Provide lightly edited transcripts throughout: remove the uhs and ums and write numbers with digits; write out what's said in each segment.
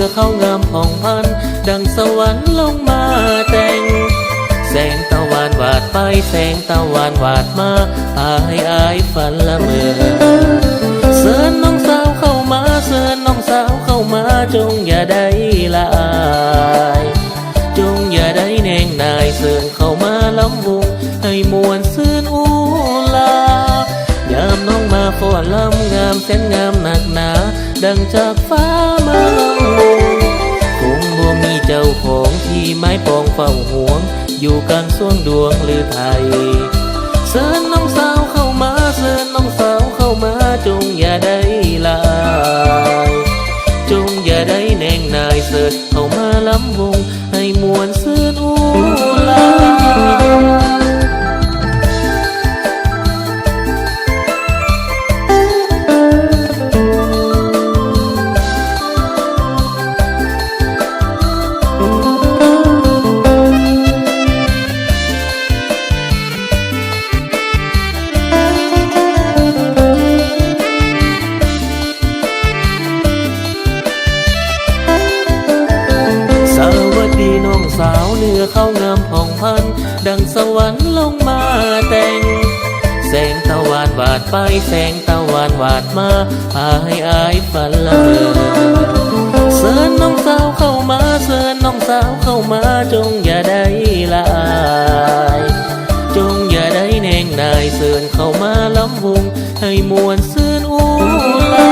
อเขางามผ่องพันดังสวรรค์ลงมาแต่งแสงตะวันวาดไปแสงตะวันวาดมาพาให้อายฝันละเมอเชิญน้องสาวเข้ามาเชิญน้องสาวเข้ามาจงอย่าได้ละอายจงอย่าได้แนงนายเชิญเข้ามาล้ำวงให้มวลซื่นอูลายามน้องมาฟ้อนลำงามแสนงามหนักหนาดังจากฟ้ามาล้ำวงคงบ่มีเจ้าของที่ไม้ปองเฝ้าห่วงอยู่กลางสวงดวงหรือไทยเชิญน้องสาวเข้ามาเชิญน้องสาวเข้ามาจงอย่าได้ลายจงอย่าได้แนงนายเชิญเข้ามาล้ำวงให้มวลซื่นอูลาสาวเนื้อเขางามผ่องพันดังสวรรค์ลงมาแต่งแสงตะวันวาดไปแสงตะวันวาดมาพาให้อายฝันละเมอเชิญน้องสาวเข้ามาเชิญน้องสาวเข้ามาจงอย่าได้ละอายจงอย่าได้แนงนายเชิญเข้ามาล้ำวงให้มวลซื่นอูลา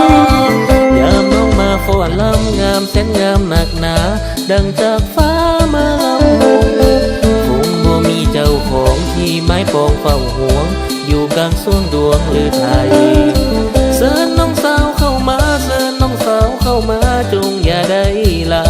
ยามน้องมาฟ้อนลำงามแสนงามหนักหนาดังจากฟ้ามาลำวงคงบ่มีเจ้าของที่ไม้ปองเฝ้าห่วงอยู่กลางสวงดวงหรือไทยเชิญน้องสาวเข้ามาเชิญน้องสาวเข้ามาจงอย่าได้ลา